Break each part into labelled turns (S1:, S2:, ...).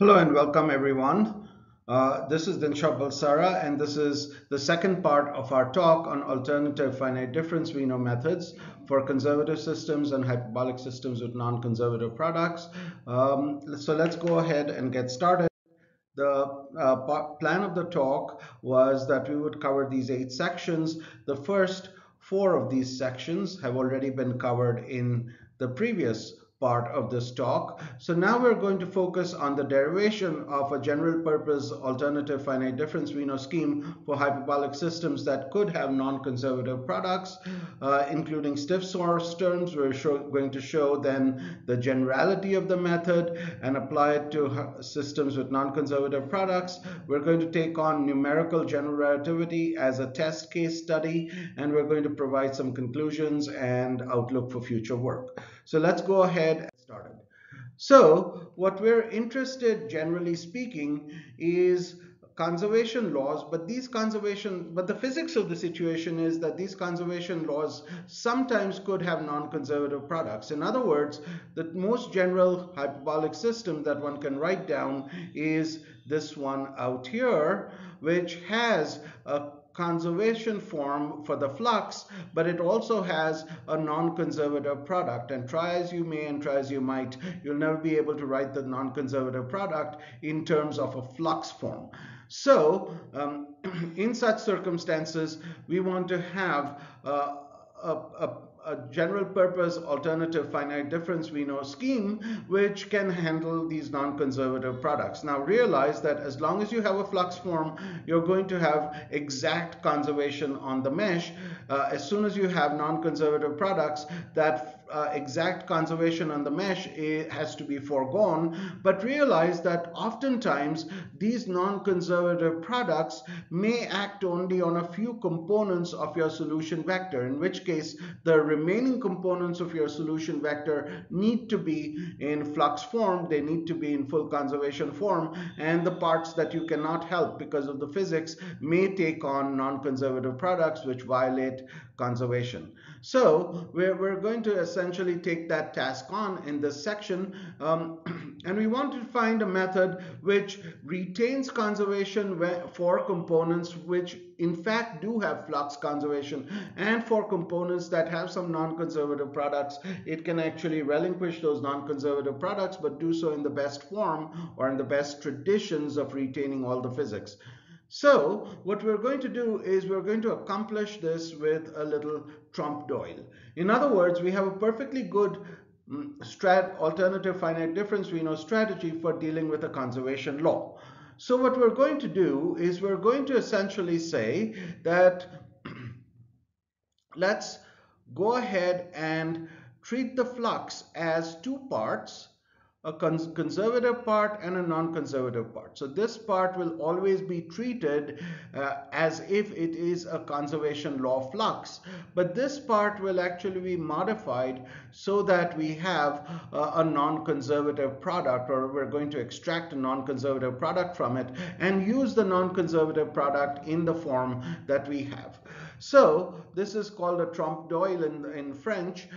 S1: Hello and welcome everyone. This is Dinshaw Balsara and this is the second part of our talk on alternative finite difference WENO methods for conservative systems and hyperbolic systems with non-conservative products. So let's go ahead and get started. The plan of the talk was that we would cover these 8 sections. The first 4 of these sections have already been covered in the previous part of this talk. So now we're going to focus on the derivation of a general purpose alternative finite difference WENO scheme for hyperbolic systems that could have non-conservative products, including stiff source terms. We're going to show then the generality of the method and apply it to systems with non-conservative products. We're going to take on numerical general relativity as a test case study, and we're going to provide some conclusions and outlook for future work. So let's go ahead and get started. So what we're interested, generally speaking, is conservation laws, but the physics of the situation is that these conservation laws sometimes could have non-conservative products. In other words, the most general hyperbolic system that one can write down is this one out here, which has a conservation form for the flux, but it also has a non-conservative product. And try as you may and try as you might, you'll never be able to write the non-conservative product in terms of a flux form. So in such circumstances, we want to have a general purpose alternative finite difference WENO scheme which can handle these non-conservative products. Now realize that as long as you have a flux form, you're going to have exact conservation on the mesh. As soon as you have non-conservative products, that exact conservation on the mesh has to be foregone. But realize that oftentimes these non-conservative products may act only on a few components of your solution vector, in which case the remaining components of your solution vector need to be in flux form, they need to be in full conservation form, and the parts that you cannot help because of the physics may take on non-conservative products which violate conservation. So we're going to essentially take that task on in this section, and we want to find a method which retains conservation for components which in fact do have flux conservation, and for components that have some non-conservative products, it can actually relinquish those non-conservative products but do so in the best form or in the best traditions of retaining all the physics. So what we're going to do is we're going to accomplish this with a little trompe l'oeil. In other words, we have a perfectly good alternative finite difference WENO strategy for dealing with a conservation law. So what we're going to do is we're going to essentially say that let's go ahead and treat the flux as 2 parts, a conservative part and a non-conservative part. So this part will always be treated as if it is a conservation law flux, but this part will actually be modified so that we have a non-conservative product, or we're going to extract a non-conservative product from it and use the non-conservative product in the form that we have. So this is called a trompe l'oeil in French,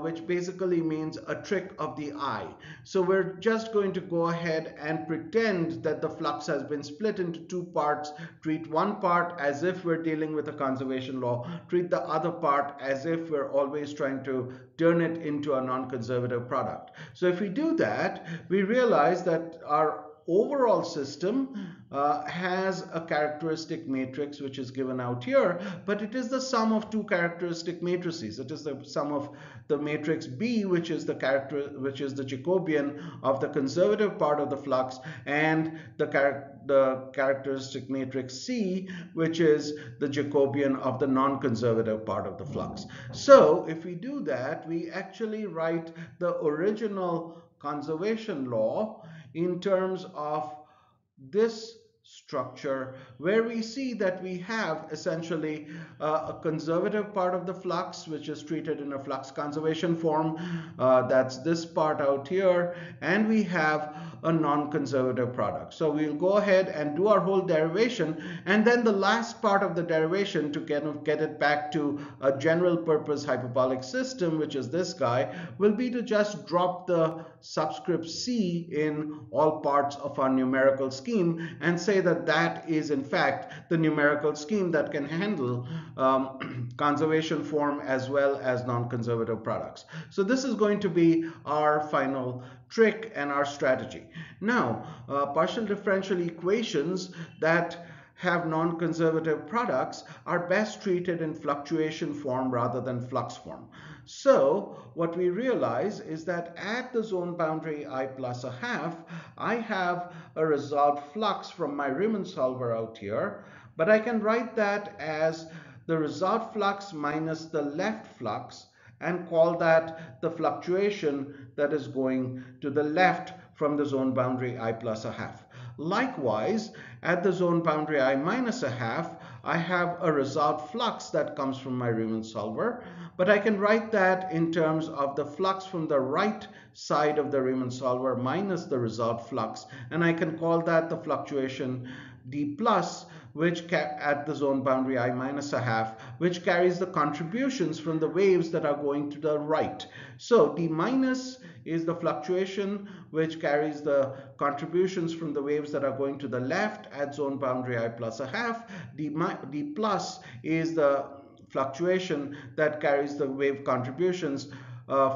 S1: which basically means a trick of the eye. So we're just going to go ahead and pretend that the flux has been split into 2 parts, treat one part as if we're dealing with a conservation law, treat the other part as if we're always trying to turn it into a non-conservative product. So if we do that, we realize that our overall system has a characteristic matrix which is given out here, but it is the sum of 2 characteristic matrices. It is the sum of the matrix B, which is the Jacobian of the conservative part of the flux, and the characteristic matrix C, which is the Jacobian of the non-conservative part of the flux. So if we do that, we actually write the original conservation law in terms of this structure, where we see that we have essentially a conservative part of the flux which is treated in a flux conservation form, that's this part out here, and we have a non-conservative product. So we'll go ahead and do our whole derivation, and then the last part of the derivation to kind of get it back to a general purpose hyperbolic system, which is this guy, will be to just drop the subscript c in all parts of our numerical scheme and say that that is in fact the numerical scheme that can handle conservation form as well as non-conservative products. So this is going to be our final trick and our strategy. Now, partial differential equations that have non-conservative products are best treated in fluctuation form rather than flux form. So what we realize is that at the zone boundary I plus a half, I have a resolved flux from my Riemann solver out here, but I can write that as the resolved flux minus the left flux and call that the fluctuation that is going to the left from the zone boundary I plus a half. Likewise, at the zone boundary I minus a half, I have a resolved flux that comes from my Riemann solver, but I can write that in terms of the flux from the right side of the Riemann solver minus the resolved flux, and I can call that the fluctuation d plus, which at the zone boundary I minus a half, which carries the contributions from the waves that are going to the right. So d minus is the fluctuation which carries the contributions from the waves that are going to the left at zone boundary I plus a half. D plus is the fluctuation that carries the wave contributions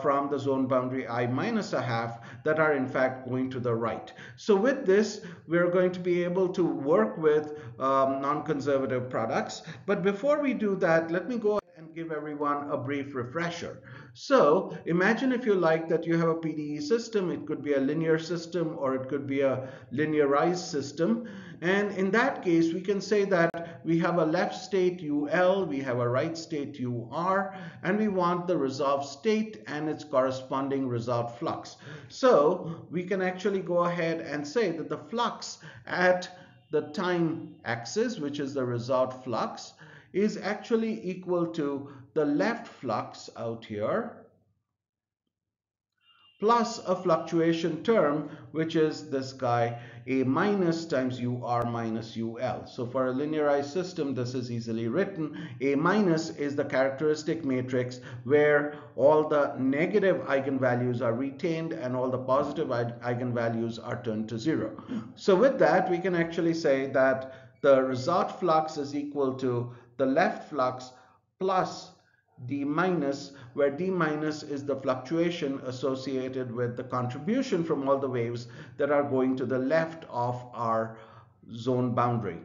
S1: from the zone boundary I minus a half that are in fact going to the right. So with this, we're going to be able to work with non-conservative products. But before we do that, let me go and give everyone a brief refresher. So imagine, if you like, that you have a PDE system. It could be a linear system or it could be a linearized system. And in that case, we can say that we have a left state UL, we have a right state UR, and we want the resolved state and its corresponding resolved flux. So we can actually go ahead and say that the flux at the time axis, which is the resolved flux, is actually equal to the left flux out here plus a fluctuation term, which is this guy, A minus times UR minus UL. So for a linearized system, this is easily written. A minus is the characteristic matrix where all the negative eigenvalues are retained and all the positive eigenvalues are turned to 0. So with that, we can actually say that the result flux is equal to the left flux plus d minus, where d minus is the fluctuation associated with the contribution from all the waves that are going to the left of our zone boundary.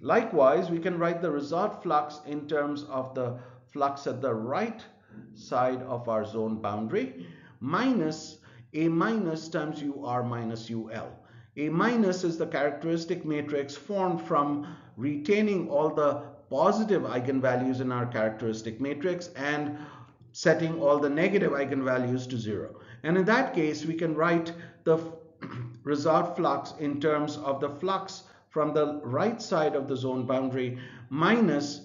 S1: Likewise, we can write the result flux in terms of the flux at the right side of our zone boundary minus A minus times UR minus UL. A minus is the characteristic matrix formed from retaining all the positive eigenvalues in our characteristic matrix and setting all the negative eigenvalues to 0. And in that case, we can write the result flux in terms of the flux from the right side of the zone boundary minus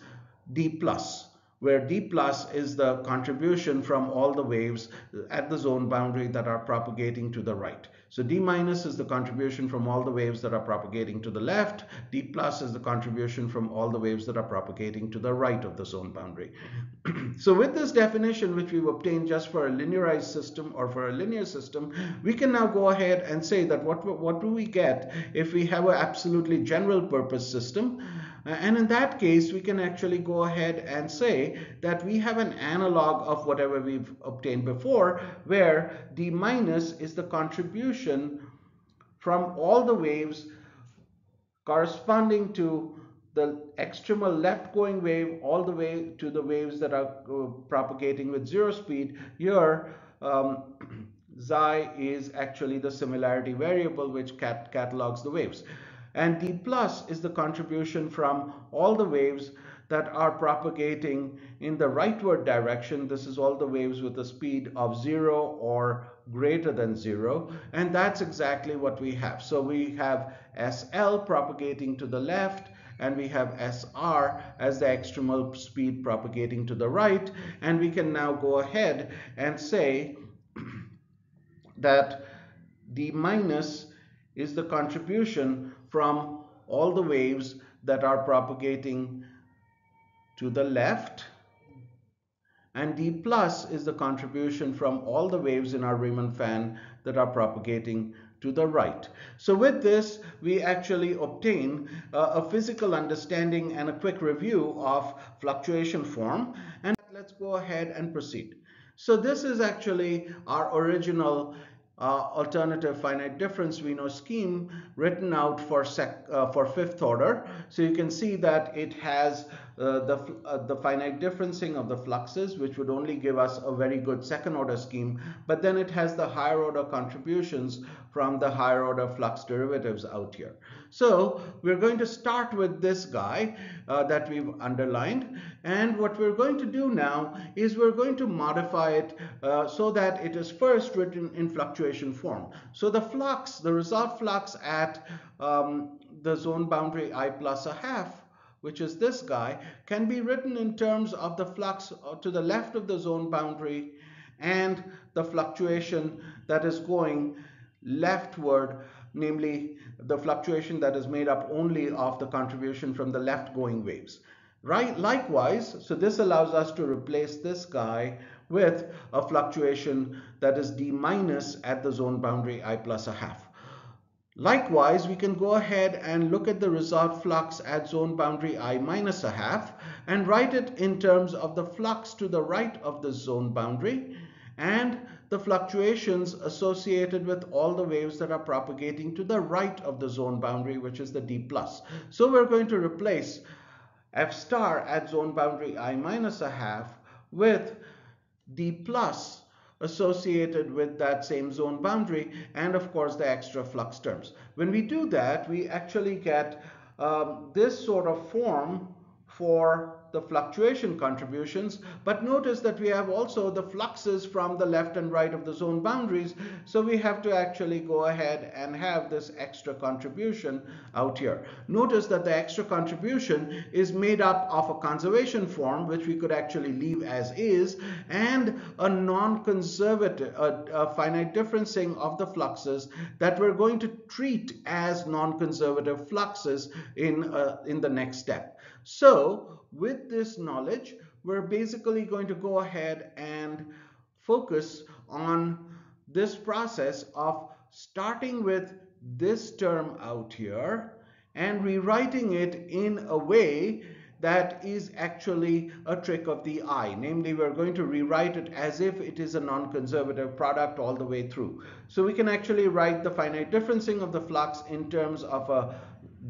S1: d plus, where d plus is the contribution from all the waves at the zone boundary that are propagating to the right. So d minus is the contribution from all the waves that are propagating to the left. D plus is the contribution from all the waves that are propagating to the right of the zone boundary. So with this definition, which we've obtained just for a linearized system or for a linear system, we can now go ahead and say that what do we get if we have an absolutely general purpose system? And in that case, we can actually go ahead and say that we have an analog of whatever we've obtained before, where d minus is the contribution from all the waves corresponding to the extremal left going wave all the way to the waves that are propagating with 0 speed. Here, xi is actually the similarity variable which catalogs the waves. And d plus is the contribution from all the waves that are propagating in the rightward direction. This is all the waves with a speed of 0 or greater than 0. And that's exactly what we have. So we have SL propagating to the left, and we have SR as the extremal speed propagating to the right. And we can now go ahead and say that D minus is the contribution from all the waves that are propagating to the left, and D plus is the contribution from all the waves in our Riemann fan that are propagating to the right. So with this, we actually obtain a physical understanding and a quick review of fluctuation form. And let's go ahead and proceed. So this is actually our original alternative finite difference WENO scheme written out for fifth order. So you can see that it has the finite differencing of the fluxes, which would only give us a very good second order scheme, but then it has the higher order contributions from the higher order flux derivatives out here. So we're going to start with this guy that we've underlined, and what we're going to do now is we're going to modify it so that it is first written in fluctuation form. So the flux, the result flux at the zone boundary I plus a half, which is this guy, can be written in terms of the flux to the left of the zone boundary and the fluctuation that is going leftward, namely the fluctuation that is made up only of the contribution from the left going waves. Right? Likewise, so this allows us to replace this guy with a fluctuation that is D minus at the zone boundary I plus a half. Likewise, we can go ahead and look at the result flux at zone boundary I minus a half and write it in terms of the flux to the right of the zone boundary and the fluctuations associated with all the waves that are propagating to the right of the zone boundary, which is the D plus. So we're going to replace F star at zone boundary I minus a half with D plus associated with that same zone boundary, and of course the extra flux terms. When we do that, we actually get this sort of form for the fluctuation contributions, but notice that we have also the fluxes from the left and right of the zone boundaries, so we have to actually go ahead and have this extra contribution out here. Notice that the extra contribution is made up of a conservation form, which we could actually leave as is, and a non-conservative finite differencing of the fluxes that we're going to treat as non-conservative fluxes in the next step. So with this knowledge, we're basically going to go ahead and focus on this process of starting with this term out here and rewriting it in a way that is actually a trick of the eye. Namely, we're going to rewrite it as if it is a non-conservative product all the way through. So we can actually write the finite differencing of the flux in terms of a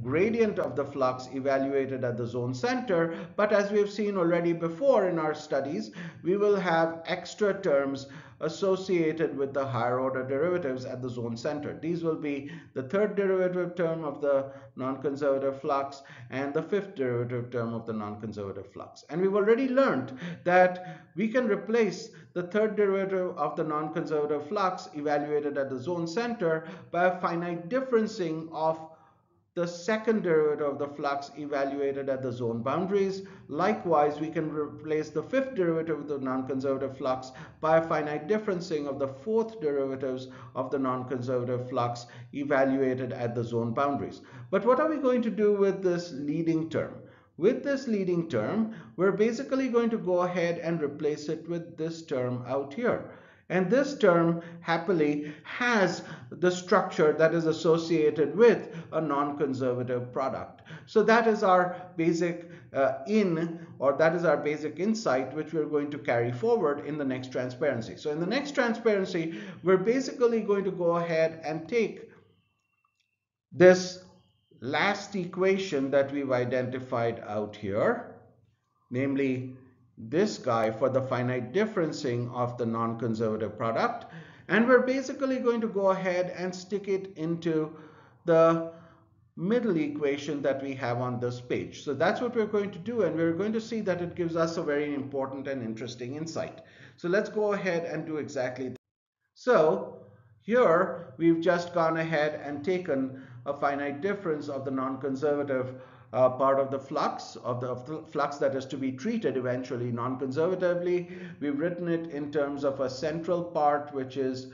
S1: gradient of the flux evaluated at the zone center, but as we have seen already before in our studies, we will have extra terms associated with the higher order derivatives at the zone center. These will be the third derivative term of the non-conservative flux and the fifth derivative term of the non-conservative flux. And we've already learned that we can replace the third derivative of the non-conservative flux evaluated at the zone center by a finite differencing of the second derivative of the flux evaluated at the zone boundaries. Likewise, we can replace the fifth derivative of the non-conservative flux by a finite differencing of the fourth derivatives of the non-conservative flux evaluated at the zone boundaries. But what are we going to do with this leading term? With this leading term, we're basically going to go ahead and replace it with this term out here. And this term happily has the structure that is associated with a non-conservative product. So that is our basic that is our basic insight, which we're going to carry forward in the next transparency. So in the next transparency, we're basically going to go ahead and take this last equation that we've identified out here, namely this guy for the finite differencing of the non-conservative product, and we're basically going to go ahead and stick it into the middle equation that we have on this page. So that's what we're going to do, and we're going to see that it gives us a very important and interesting insight. So let's go ahead and do exactly that. So here we've just gone ahead and taken a finite difference of the non-conservative part of the flux that is to be treated eventually non-conservatively. We've written it in terms of a central part, which is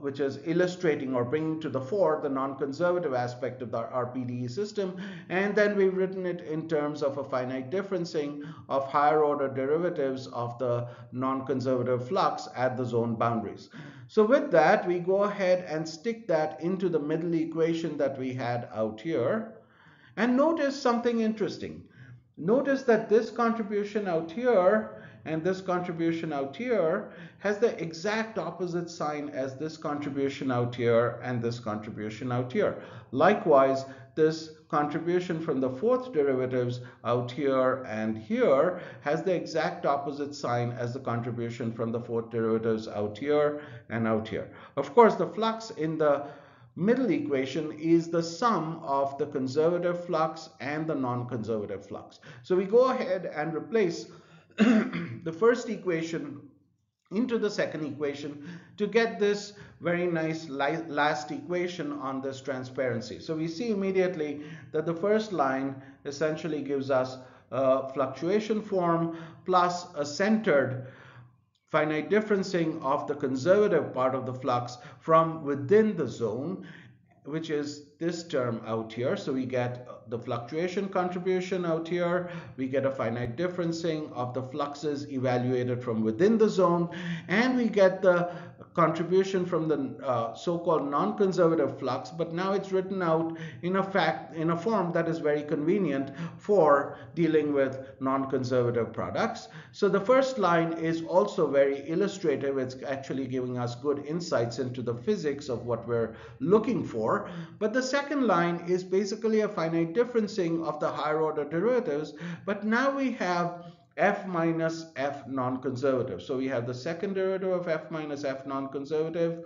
S1: which is illustrating or bringing to the fore the non-conservative aspect of our PDE system, and then we've written it in terms of a finite differencing of higher order derivatives of the non-conservative flux at the zone boundaries. So with that, we go ahead and stick that into the middle equation that we had out here. And notice something interesting. Notice that this contribution out here and this contribution out here has the exact opposite sign as this contribution out here and this contribution out here. Likewise, this contribution from the fourth derivatives out here and here has the exact opposite sign as the contribution from the fourth derivatives out here and out here. Of course, the flux in the middle equation is the sum of the conservative flux and the non-conservative flux. So we go ahead and replace the first equation into the second equation to get this very nice last equation on this transparency. So we see immediately that the first line essentially gives us a fluctuation form plus a centered finite differencing of the conservative part of the flux from within the zone, which is this term out here. So we get the fluctuation contribution out here, we get a finite differencing of the fluxes evaluated from within the zone, and we get the contribution from the so-called non-conservative flux, but now it's written out in a form that is very convenient for dealing with non-conservative products. So the first line is also very illustrative. It's actually giving us good insights into the physics of what we're looking for. But the second line is basically a finite differencing of the higher order derivatives, but now we have f minus f non-conservative. So we have the second derivative of f minus f non-conservative,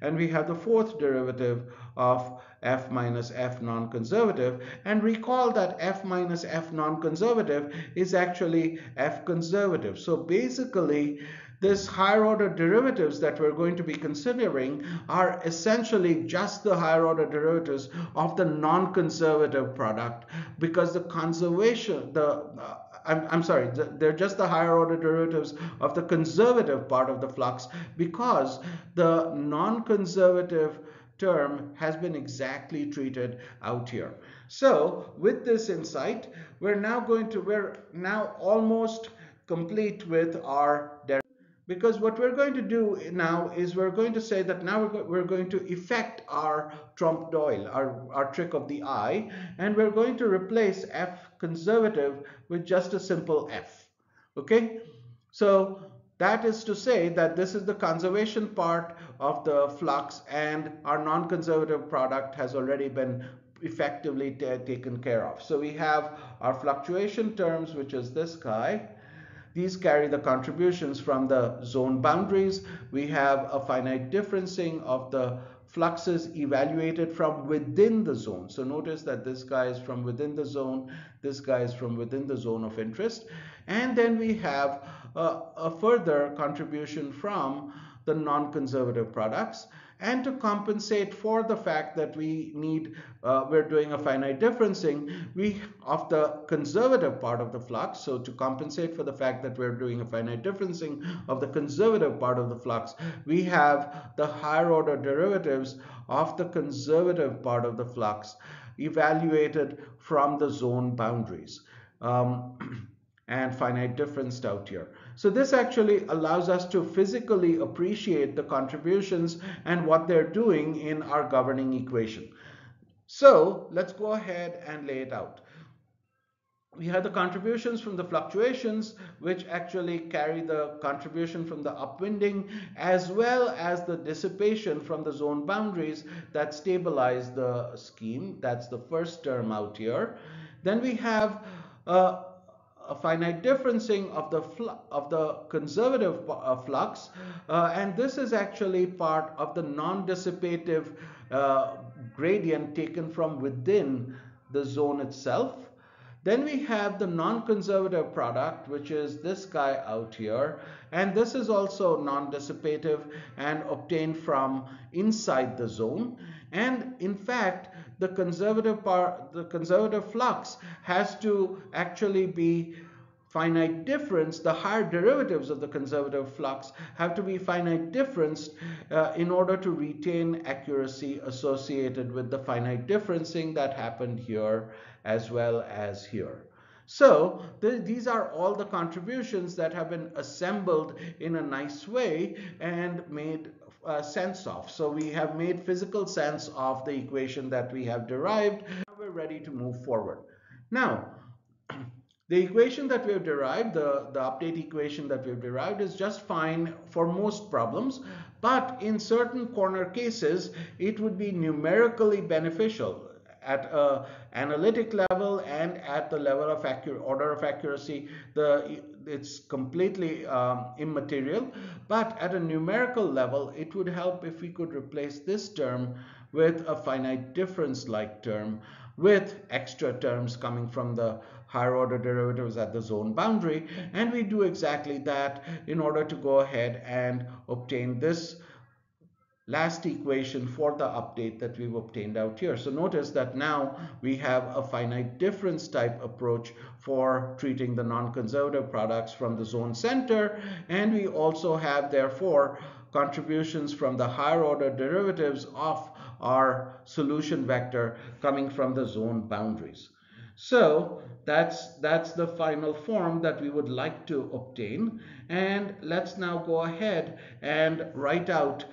S1: and we have the fourth derivative of f minus f non-conservative. And recall that f minus f non-conservative is actually f conservative. So basically, this higher order derivatives that we're going to be considering are essentially just the higher order derivatives of the non-conservative product, because the conservation, they're just the higher order derivatives of the conservative part of the flux, because the non-conservative term has been exactly treated out here. So with this insight, we're now almost complete with our derivation. Because what we're going to do now is we're going to say that now we're going to effect our trompe d'oeil, our trick of the eye, and we're going to replace f conservative with just a simple f. Okay? So that is to say that this is the conservation part of the flux, and our non-conservative product has already been effectively taken care of. So we have our fluctuation terms, which is this guy. These carry the contributions from the zone boundaries. We have a finite differencing of the fluxes evaluated from within the zone. So notice that this guy is from within the zone, this guy is from within the zone of interest. And then we have a further contribution from the non-conservative products. And to compensate for the fact that we're doing a finite differencing of the conservative part of the flux. So to compensate for the fact that we're doing a finite differencing of the conservative part of the flux, we have the higher order derivatives of the conservative part of the flux evaluated from the zone boundaries. And finite difference out here. So this actually allows us to physically appreciate the contributions and what they're doing in our governing equation. So let's go ahead and lay it out. We have the contributions from the fluctuations, which actually carry the contribution from the upwinding, as well as the dissipation from the zone boundaries that stabilize the scheme. That's the first term out here. Then we have a finite differencing of the conservative flux, and this is actually part of the non-dissipative gradient taken from within the zone itself. Then we have the non-conservative product, which is this guy out here, and this is also non-dissipative and obtained from inside the zone. And in fact, the conservative flux has to actually be finite difference, the higher derivatives of the conservative flux have to be finite differenced in order to retain accuracy associated with the finite differencing that happened here as well as here. So these are all the contributions that have been assembled in a nice way and made sense of. So we have made physical sense of the equation that we have derived. Now we're ready to move forward. Now, the equation that we have derived, the update equation that we have derived, is just fine for most problems, but in certain corner cases, it would be numerically beneficial at an analytic level and at the level of order of accuracy. It's completely immaterial, but at a numerical level, it would help if we could replace this term with a finite difference like term with extra terms coming from the higher order derivatives at the zone boundary, and we do exactly that in order to go ahead and obtain this last equation for the update that we've obtained out here. So notice that now we have a finite difference type approach for treating the non-conservative products from the zone center, and we also have therefore contributions from the higher order derivatives of our solution vector coming from the zone boundaries. So that's the final form that we would like to obtain, and let's now go ahead and write out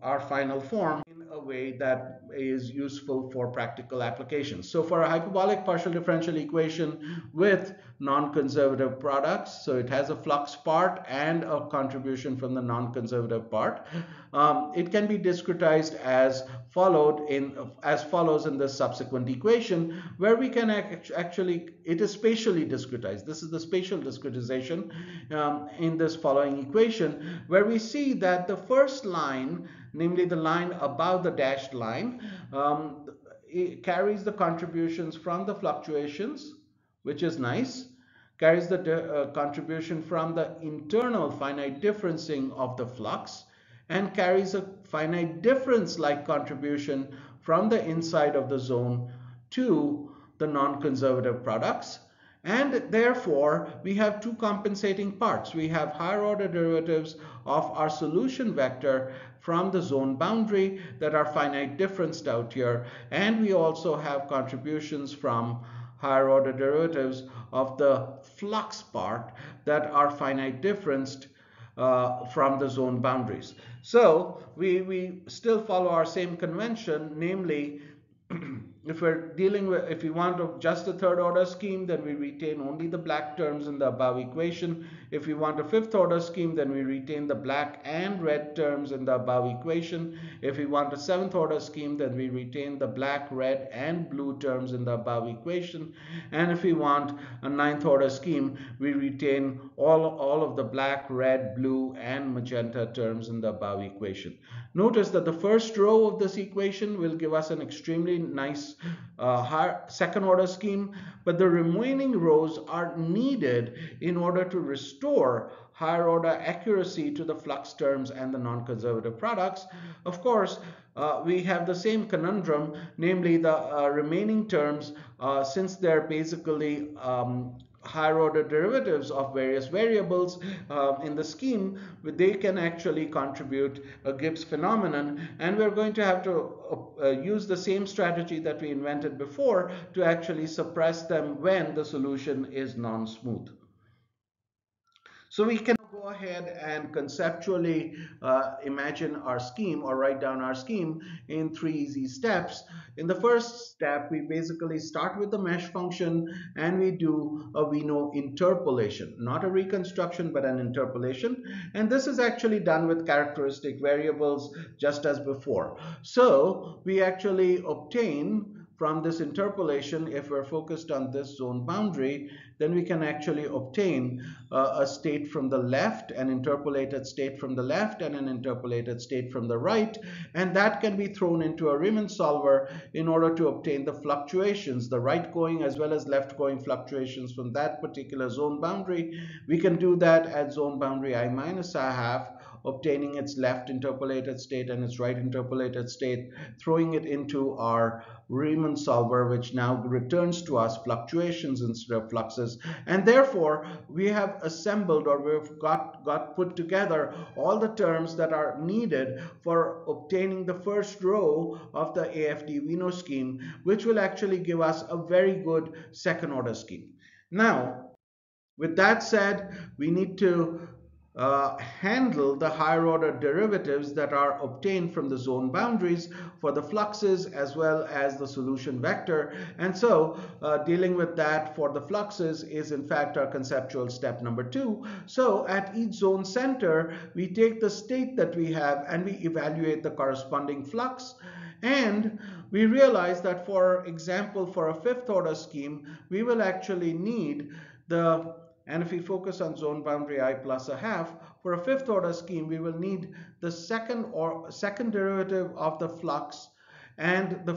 S1: our final form in a way that is useful for practical applications. So for a hyperbolic partial differential equation with non-conservative products, so it has a flux part and a contribution from the non-conservative part, it can be discretized as follows in the subsequent equation, where we can actually, it is spatially discretized. This is the spatial discretization in this following equation, where we see that the first line, namely the line above the dashed line, it carries the contributions from the fluctuations, which is nice, carries the contribution from the internal finite differencing of the flux, and carries a finite difference like contribution from the inside of the zone to the non-conservative products. And therefore, we have two compensating parts. We have higher order derivatives of our solution vector from the zone boundary that are finite differenced out here. And we also have contributions from higher order derivatives of the flux part that are finite differenced from the zone boundaries. So we still follow our same convention, namely if we want just a third order scheme, then we retain only the black terms in the above equation. If we want a fifth order scheme, then we retain the black and red terms in the above equation. If we want a seventh order scheme, then we retain the black, red, and blue terms in the above equation. And if we want a ninth order scheme, we retain all of the black, red, blue, and magenta terms in the above equation. Notice that the first row of this equation will give us an extremely nice second order scheme, but the remaining rows are needed in order to restore higher order accuracy to the flux terms and the non-conservative products. Of course, we have the same conundrum, namely the remaining terms, since they're basically higher order derivatives of various variables in the scheme, they can actually contribute a Gibbs phenomenon, and we're going to have to use the same strategy that we invented before to actually suppress them when the solution is non-smooth. So we can go ahead and conceptually imagine our scheme or write down our scheme in 3 easy steps. In the first step, we basically start with the mesh function and we do a WENO interpolation, not a reconstruction but an interpolation, and this is actually done with characteristic variables just as before. So we actually obtain from this interpolation, if we're focused on this zone boundary, then we can actually obtain a state from the left, an interpolated state from the left, and an interpolated state from the right, and that can be thrown into a Riemann solver in order to obtain the fluctuations, the right-going as well as left-going fluctuations from that particular zone boundary. We can do that at zone boundary I minus I half obtaining its left interpolated state and its right interpolated state, throwing it into our Riemann solver, which now returns to us fluctuations instead of fluxes. And therefore, we have assembled, or we've got put together all the terms that are needed for obtaining the first row of the AFD-WENO scheme, which will actually give us a very good second order scheme. Now, with that said, we need to handle the higher order derivatives that are obtained from the zone boundaries for the fluxes as well as the solution vector. And so dealing with that for the fluxes is in fact our conceptual step number 2. So at each zone center, we take the state that we have and we evaluate the corresponding flux. And we realize that, for example, for a fifth order scheme, we will actually need and if we focus on zone boundary I plus a half, for a fifth order scheme, we will need the second derivative of the flux and the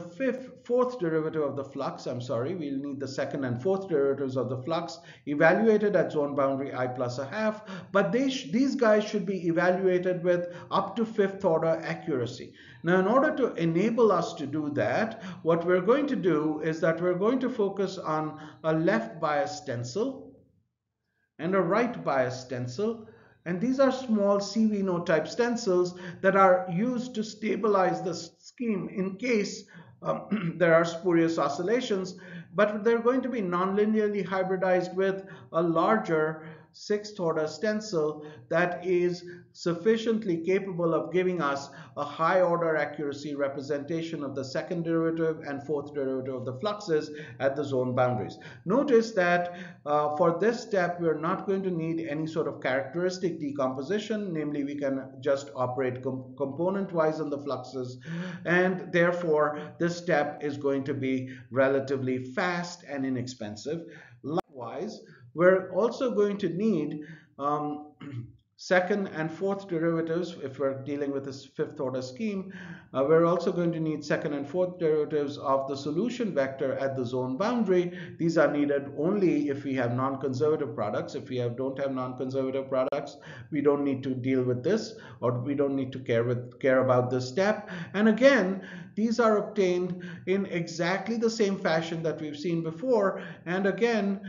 S1: fourth derivative of the flux. We'll need the second and fourth derivatives of the flux evaluated at zone boundary I plus a half, but these guys should be evaluated with up to fifth order accuracy. Now, in order to enable us to do that, what we're going to do is that we're going to focus on a left bias stencil and a right bias stencil. And these are small CVNO type stencils that are used to stabilize the scheme in case there are spurious oscillations, but they're going to be nonlinearly hybridized with a larger sixth order stencil that is sufficiently capable of giving us a high order accuracy representation of the second derivative and fourth derivative of the fluxes at the zone boundaries. Notice that for this step, we're not going to need any sort of characteristic decomposition, namely we can just operate component wise on the fluxes, and therefore this step is going to be relatively fast and inexpensive. Likewise, we're also going to need second and fourth derivatives. If we're dealing with this fifth order scheme, we're also going to need second and fourth derivatives of the solution vector at the zone boundary. These are needed only if we have non-conservative products. If we don't have non-conservative products, we don't need to deal with this, or we don't need to care about this step. And again, these are obtained in exactly the same fashion that we've seen before. And again,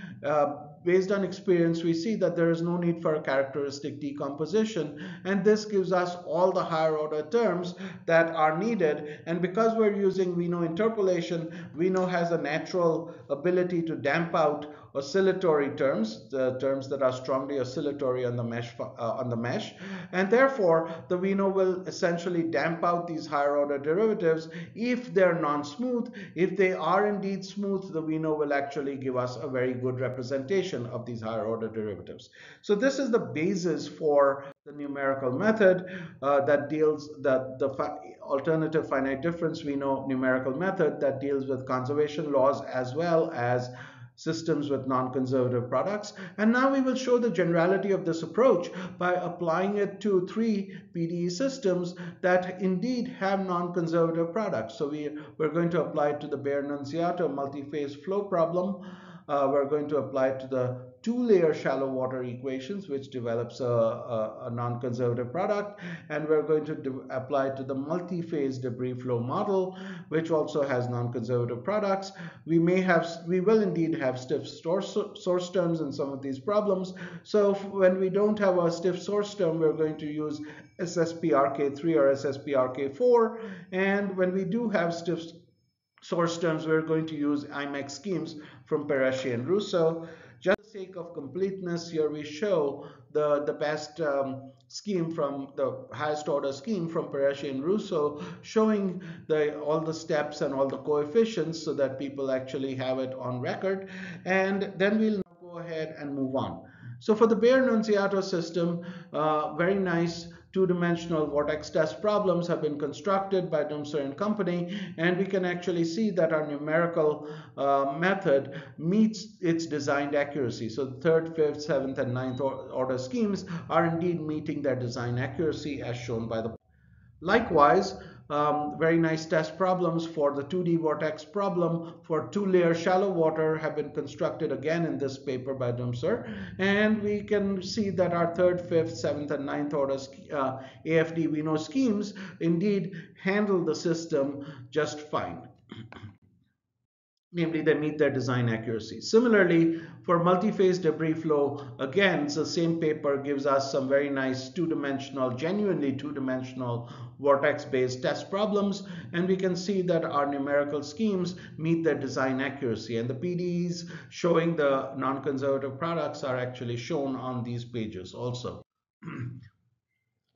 S1: based on experience, we see that there is no need for a characteristic decomposition, and this gives us all the higher order terms that are needed. And because we're using WENO interpolation, WENO has a natural ability to damp out oscillatory terms, the terms that are strongly oscillatory on the mesh, and therefore the WENO will essentially damp out these higher order derivatives if they're non-smooth. If they are indeed smooth, the WENO will actually give us a very good representation of these higher order derivatives. So this is the basis for the numerical method that deals the alternative finite difference WENO numerical method that deals with conservation laws as well as systems with non-conservative products. And now we will show the generality of this approach by applying it to 3 PDE systems that indeed have non-conservative products. So we're going to apply it to the Baire-Nunziato multi-phase flow problem. We're going to apply it to the 2-layer shallow water equations, which develops a non-conservative product, and we're going to apply it to the multi-phase debris flow model, which also has non-conservative products. We will indeed have stiff source terms in some of these problems. So when we don't have a stiff source term, we're going to use SSPRK3 or SSPRK4, and when we do have stiff source terms, we're going to use IMEX schemes from Peresci and Russo. Just for the sake of completeness, here we show the best scheme from the highest order scheme from Peresci and Russo, showing all the steps and all the coefficients so that people actually have it on record. And then we'll now go ahead and move on. So for the Baire-Nunziato system, very nice two-dimensional vortex test problems have been constructed by Notre and company, and we can actually see that our numerical method meets its designed accuracy. So the third, fifth, seventh, and ninth order schemes are indeed meeting their design accuracy as shown by the. Likewise, very nice test problems for the 2D vortex problem for two-layer shallow water have been constructed again in this paper by Dinshaw, and we can see that our third, fifth, seventh, and ninth order AFD-WENO schemes indeed handle the system just fine. Namely, they meet their design accuracy. Similarly, for multi-phase debris flow, again, the same paper gives us some very nice two-dimensional, genuinely two-dimensional vortex-based test problems, and we can see that our numerical schemes meet their design accuracy, and the PDEs showing the non-conservative products are actually shown on these pages also.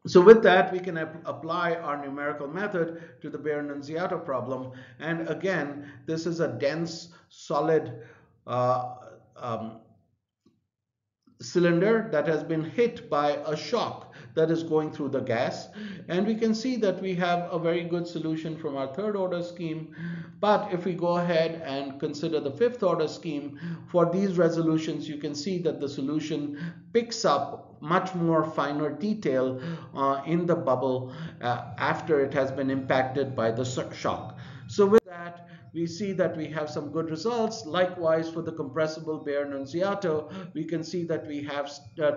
S1: So with that, we can apply our numerical method to the Beer-Nunziato problem. And again, this is a dense, solid cylinder that has been hit by a shock that is going through the gas, and we can see that we have a very good solution from our third order scheme. But if we go ahead and consider the fifth order scheme, for these resolutions you can see that the solution picks up much more finer detail in the bubble after it has been impacted by the shock. So with that, we see that we have some good results. Likewise, for the compressible Beer-Nunziato, we can see that we have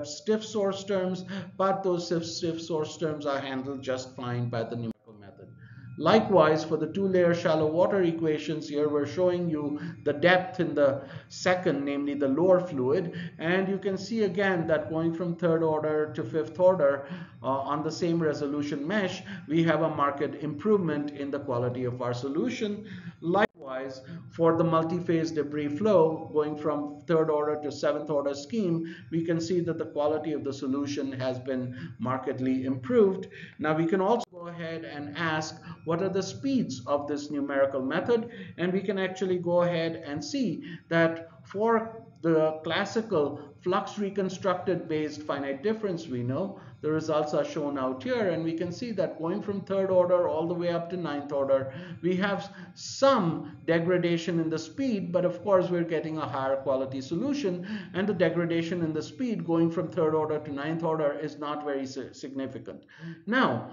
S1: stiff source terms, but those stiff source terms are handled just fine by the numerical method. Likewise, for the two-layer shallow water equations, here we're showing you the depth in the second, namely the lower fluid, and you can see again that going from third order to fifth order on the same resolution mesh, we have a marked improvement in the quality of our solution. Likewise, for the multi-phase debris flow, going from third order to seventh order scheme, we can see that the quality of the solution has been markedly improved. Now we can also go ahead and ask what are the speeds of this numerical method, and we can actually go ahead and see that for the classical flux reconstructed based finite difference WENO, the results are shown out here, and we can see that going from third order all the way up to ninth order, we have some degradation in the speed, but of course we're getting a higher quality solution, and the degradation in the speed going from third order to ninth order is not very significant. Now,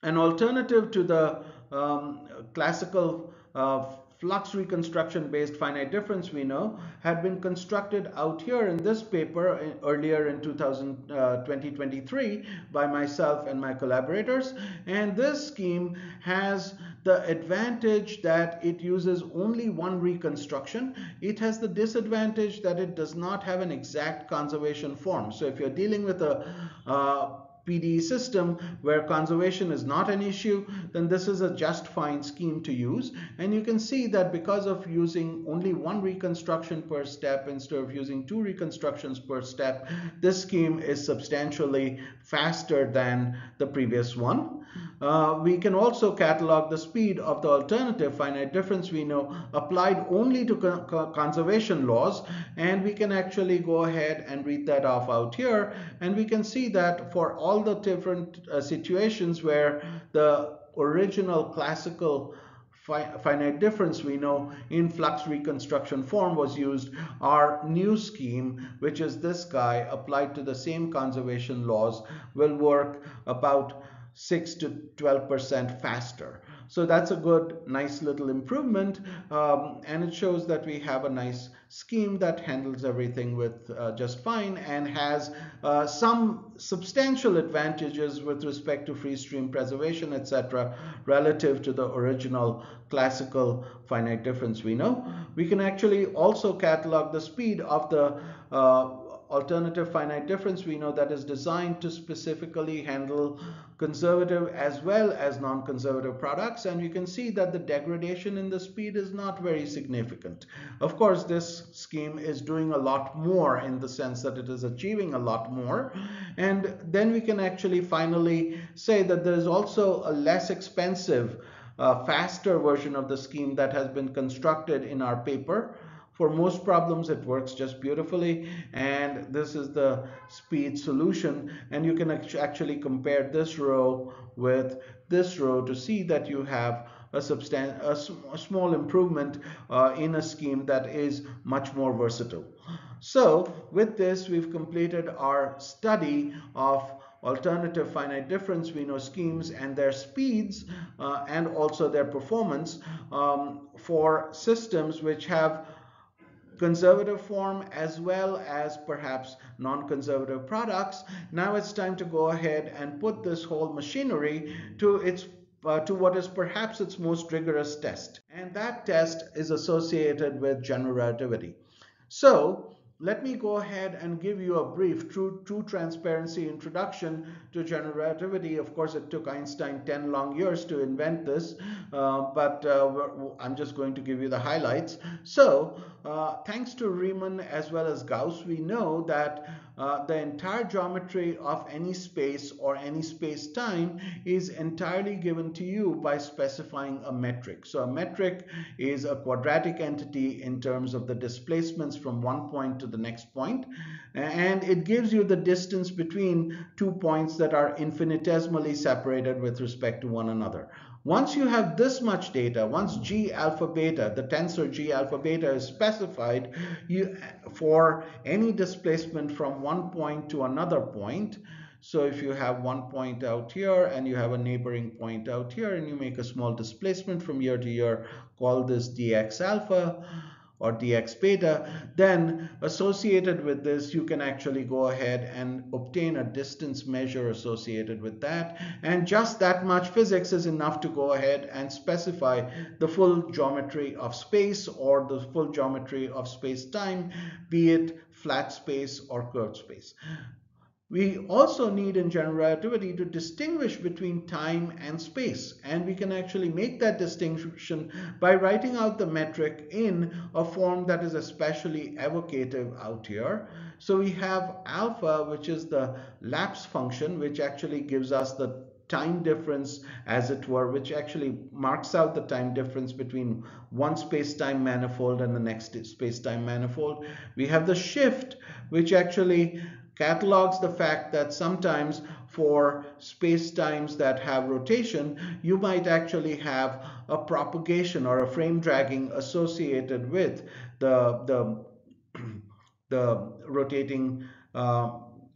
S1: an alternative to the classical flux reconstruction based finite difference WENO had been constructed out here in this paper earlier in 2023 by myself and my collaborators, and this scheme has the advantage that it uses only one reconstruction. It has the disadvantage that it does not have an exact conservation form. So if you're dealing with a PDE system where conservation is not an issue, then this is a just fine scheme to use. And you can see that because of using only one reconstruction per step instead of using two reconstructions per step, this scheme is substantially faster than the previous one. We can also catalog the speed of the alternative finite difference WENO applied only to conservation laws, and we can actually go ahead and read that off out here, and we can see that for all the different situations where the original classical finite difference WENO in flux reconstruction form was used, our new scheme, which is this guy applied to the same conservation laws, will work about 6 to 12% faster. So that's a good, nice little improvement, and it shows that we have a nice scheme that handles everything with just fine and has some substantial advantages with respect to free stream preservation, etc., relative to the original classical finite difference WENO. We can actually also catalog the speed of the alternative finite difference WENO that is designed to specifically handle conservative as well as non-conservative products, and you can see that the degradation in the speed is not very significant. Of course, this scheme is doing a lot more in the sense that it is achieving a lot more, and then we can actually finally say that there is also a less expensive faster version of the scheme that has been constructed in our paper. For most problems, it works just beautifully, and this is the speed solution, and you can actually compare this row with this row to see that you have a small improvement in a scheme that is much more versatile. So with this, we've completed our study of alternative finite difference WENO schemes and their speeds and also their performance for systems which have conservative form as well as perhaps non-conservative products. Now it's time to go ahead and put this whole machinery to what is perhaps its most rigorous test, and that test is associated with general relativity. So let me go ahead and give you a brief true transparency introduction to general relativity. Of course, it took Einstein 10 long years to invent this, but I'm just going to give you the highlights. So thanks to Riemann as well as Gauss, we know that the entire geometry of any space or any space-time is entirely given to you by specifying a metric. So a metric is a quadratic entity in terms of the displacements from one point to the next point, and it gives you the distance between 2 points that are infinitesimally separated with respect to one another. Once you have this much data, once G alpha beta, the tensor G alpha beta is specified, for any displacement from one point to another point. So if you have one point out here and you have a neighboring point out here and you make a small displacement from here to here, call this dx alpha or dx beta, then associated with this you can actually go ahead and obtain a distance measure associated with that, and just that much physics is enough to go ahead and specify the full geometry of space or the full geometry of space-time, be it flat space or curved space. We also need in general relativity to distinguish between time and space, and we can actually make that distinction by writing out the metric in a form that is especially evocative out here. So we have alpha, which is the lapse function, which actually gives us the time difference, as it were, which actually marks out the time difference between one space-time manifold and the next space-time manifold. We have the shift, which actually catalogs the fact that sometimes for space-times that have rotation, you might actually have a propagation or a frame dragging associated with the rotating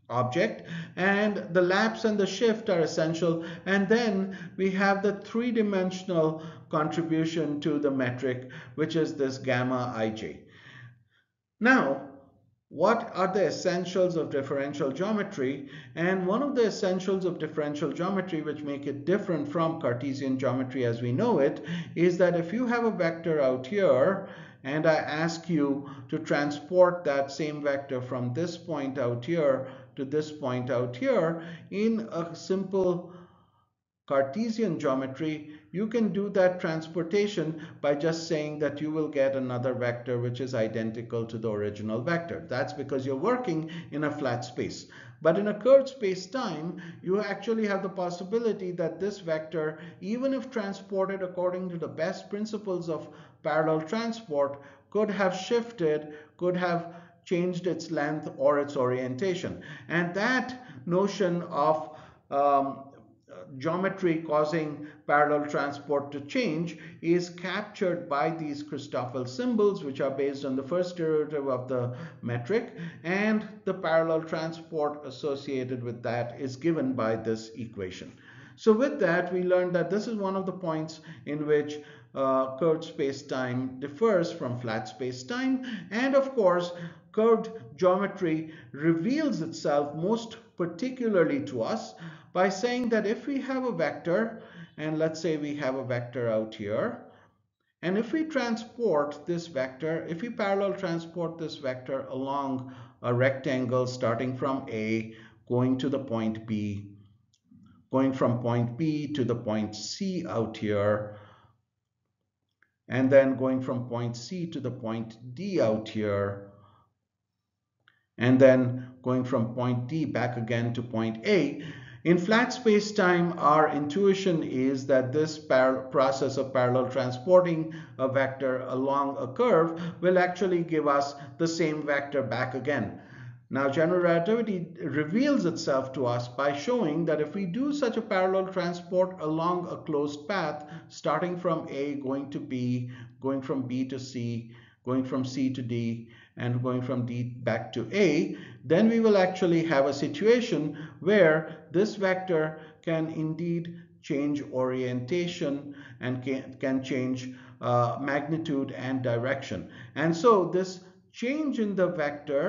S1: object, and the lapse and the shift are essential. And then we have the three-dimensional contribution to the metric, which is this gamma ij. Now, what are the essentials of differential geometry? And one of the essentials of differential geometry which make it different from Cartesian geometry as we know it is that if you have a vector out here and I ask you to transport that same vector from this point out here to this point out here in a simple Cartesian geometry, you can do that transportation by just saying that you will get another vector which is identical to the original vector. That's because you're working in a flat space. But in a curved space-time, you actually have the possibility that this vector, even if transported according to the best principles of parallel transport, could have shifted, could have changed its length or its orientation. And that notion of geometry causing parallel transport to change is captured by these Christoffel symbols, which are based on the first derivative of the metric, and the parallel transport associated with that is given by this equation. So with that, we learned that this is one of the points in which curved space-time differs from flat space-time, and of course curved geometry reveals itself most particularly to us by saying that if we have a vector, and let's say we have a vector out here, and if we transport this vector, if we parallel transport this vector along a rectangle starting from A, going to the point B, going from point B to the point C out here, and then going from point C to the point D out here, and then going from point D back again to point A. In flat space-time, our intuition is that this process of parallel transporting a vector along a curve will actually give us the same vector back again. Now, general relativity reveals itself to us by showing that if we do such a parallel transport along a closed path, starting from A, going to B, going from B to C, going from C to D and going from D back to A, then we will actually have a situation where this vector can indeed change orientation and can change magnitude and direction. And so this change in the vector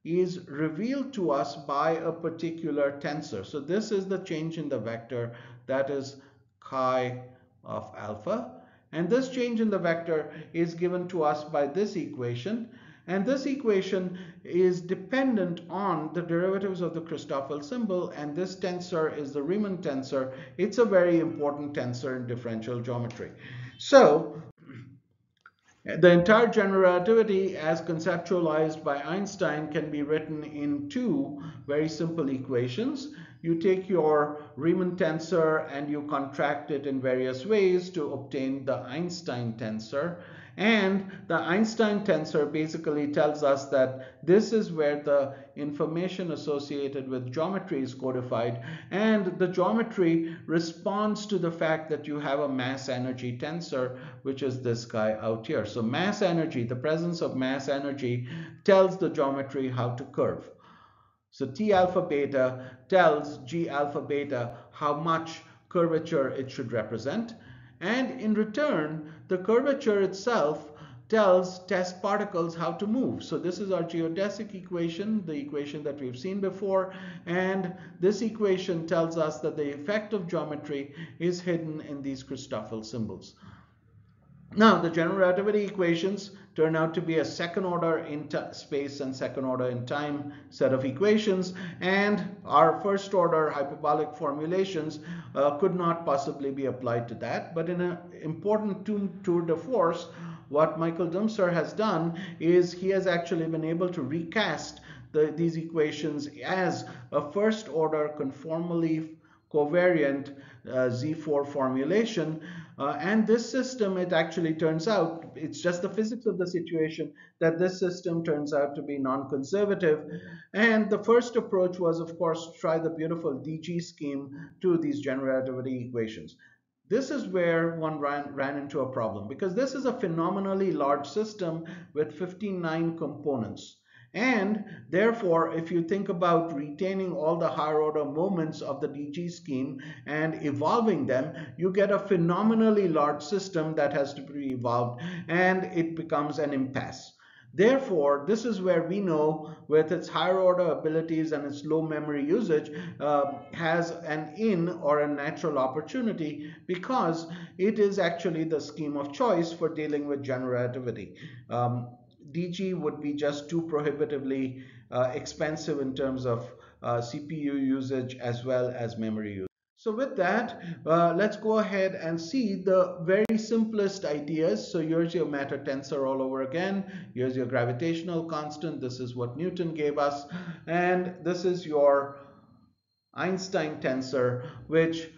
S1: is revealed to us by a particular tensor. So this is the change in the vector, that is chi of alpha. And this change in the vector is given to us by this equation. And this equation is dependent on the derivatives of the Christoffel symbol, and this tensor is the Riemann tensor. It's a very important tensor in differential geometry. So the entire general relativity as conceptualized by Einstein can be written in two very simple equations. You take your Riemann tensor and you contract it in various ways to obtain the Einstein tensor. And the Einstein tensor basically tells us that this is where the information associated with geometry is codified, and the geometry responds to the fact that you have a mass energy tensor, which is this guy out here. So mass energy, the presence of mass energy, tells the geometry how to curve. So T alpha beta tells G alpha beta how much curvature it should represent. And in return, the curvature itself tells test particles how to move. So this is our geodesic equation, the equation that we've seen before. And this equation tells us that the effect of geometry is hidden in these Christoffel symbols. Now, the general relativity equations turn out to be a second order in space and second order in time set of equations, and our first order hyperbolic formulations could not possibly be applied to that. But in an important tour de force, what Michael Dinshaw has done is he has actually been able to recast these equations as a first order conformally covariant Z4 formulation. And this system, it actually turns out, it's just the physics of the situation that this system turns out to be non-conservative. And the first approach was, of course, to try the beautiful DG scheme to these general relativity equations. This is where one ran into a problem, because this is a phenomenally large system with 59 components. And therefore, if you think about retaining all the higher order moments of the DG scheme and evolving them, you get a phenomenally large system that has to be evolved, and it becomes an impasse. Therefore, this is where WENO, with its higher order abilities and its low memory usage, has an in or a natural opportunity, because it is actually the scheme of choice for dealing with general relativity. DG would be just too prohibitively expensive in terms of CPU usage as well as memory usage. So with that, let's go ahead and see the very simplest ideas. So here's your matter tensor all over again. Here's your gravitational constant. This is what Newton gave us. And this is your Einstein tensor, which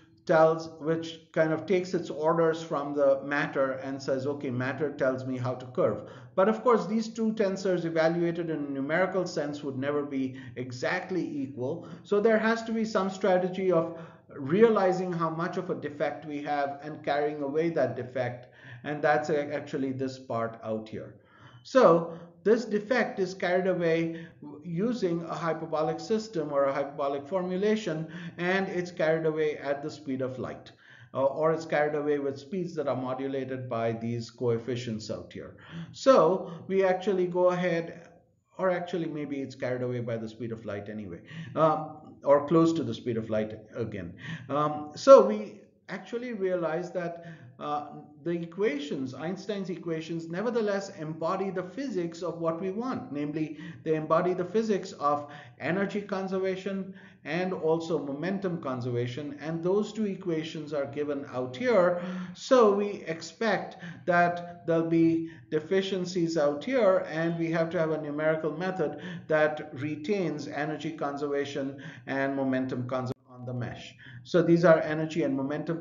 S1: kind of takes its orders from the matter and says, okay, matter tells me how to curve. But of course, these two tensors evaluated in a numerical sense would never be exactly equal. So there has to be some strategy of realizing how much of a defect we have and carrying away that defect. And that's actually this part out here. So this defect is carried away using a hyperbolic system or a hyperbolic formulation, and it's carried away at the speed of light. Or it's carried away with speeds that are modulated by these coefficients out here. So we actually go ahead, or actually maybe it's carried away by the speed of light anyway, or close to the speed of light again. So we actually realize that the equations, Einstein's equations, nevertheless embody the physics of what we want. Namely, they embody the physics of energy conservation and also momentum conservation. And those two equations are given out here. So we expect that there'll be deficiencies out here, and we have to have a numerical method that retains energy conservation and momentum conservation on the mesh. So these are energy and momentum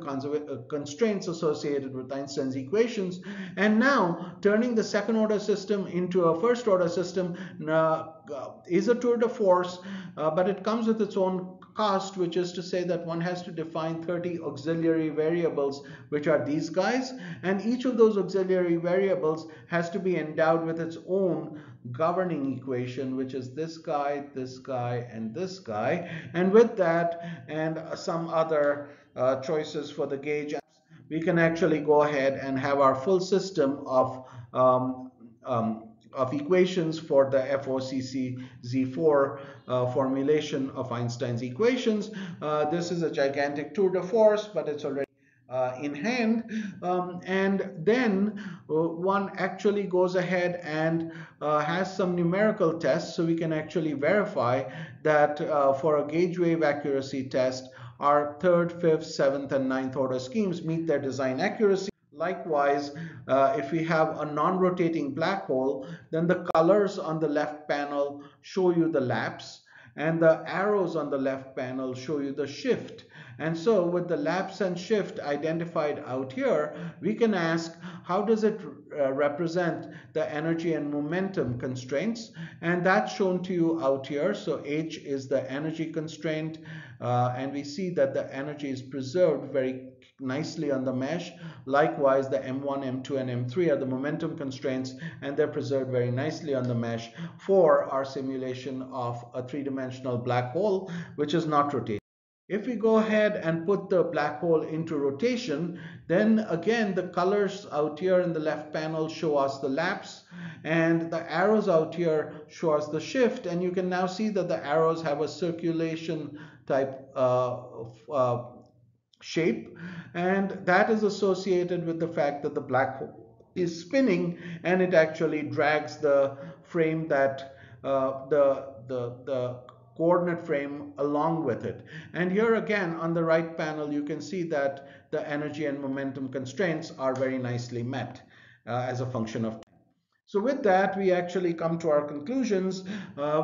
S1: constraints associated with Einstein's equations. And now turning the second order system into a first order system is a tour de force, but it comes with its own cost, which is to say that one has to define 30 auxiliary variables, which are these guys, and each of those auxiliary variables has to be endowed with its own governing equation, which is this guy, and this guy. And with that and some other choices for the gauge, we can actually go ahead and have our full system um, of equations for the FOCC-Z4 formulation of Einstein's equations. This is a gigantic tour de force, but it's already in hand, and then one actually goes ahead and has some numerical tests, so we can actually verify that for a gauge wave accuracy test, our third, fifth, seventh, and ninth order schemes meet their design accuracy. Likewise, if we have a non-rotating black hole, then the colors on the left panel show you the lapse, and the arrows on the left panel show you the shift. And so with the lapse and shift identified out here, we can ask, how does it represent the energy and momentum constraints? And that's shown to you out here. So H is the energy constraint, and we see that the energy is preserved very nicely on the mesh. Likewise, the M1, M2, and M3 are the momentum constraints, and they're preserved very nicely on the mesh for our simulation of a three-dimensional black hole, which is not rotating. If we go ahead and put the black hole into rotation, then again the colors out here in the left panel show us the lapse, and the arrows out here show us the shift, and you can now see that the arrows have a circulation type shape, and that is associated with the fact that the black hole is spinning, and it actually drags the frame that the coordinate frame along with it. And here again on the right panel you can see that the energy and momentum constraints are very nicely met as a function of. So with that, we actually come to our conclusions.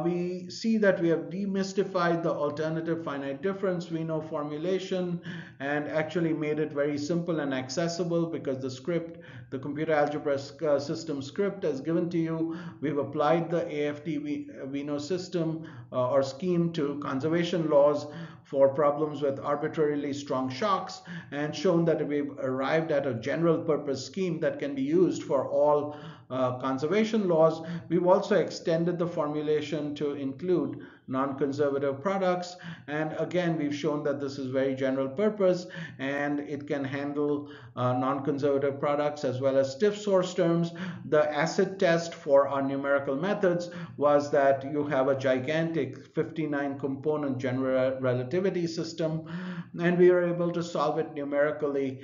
S1: We see that we have demystified the alternative finite difference WENO formulation and actually made it very simple and accessible, because the script, the computer algebra system script, is given to you. We've applied the AFD-WENO system or scheme to conservation laws for problems with arbitrarily strong shocks, and shown that we've arrived at a general purpose scheme that can be used for all conservation laws. We've also extended the formulation to include non-conservative products, and again we've shown that this is very general purpose and it can handle non-conservative products as well as stiff source terms. The acid test for our numerical methods was that you have a gigantic 59 component general relativity system, and we are able to solve it numerically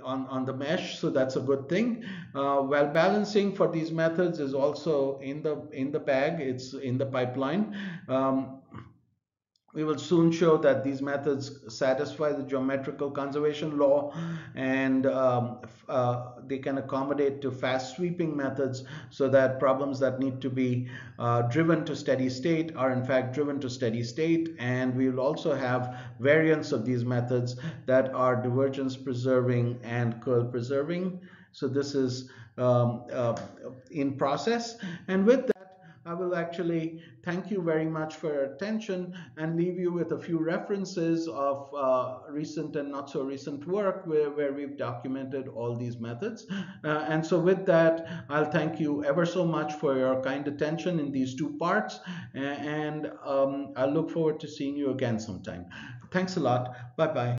S1: on the mesh, so that's a good thing. Well balancing for these methods is also in the bag, it's in the pipeline. We will soon show that these methods satisfy the geometrical conservation law, and they can accommodate to fast sweeping methods, so that problems that need to be driven to steady state are in fact driven to steady state. And we will also have variants of these methods that are divergence preserving and curl preserving. So this is in process. And with that, I will actually thank you very much for your attention and leave you with a few references of recent and not so recent work where we've documented all these methods. And so with that, I'll thank you ever so much for your kind attention in these two parts, and I look forward to seeing you again sometime. Thanks a lot. Bye-bye.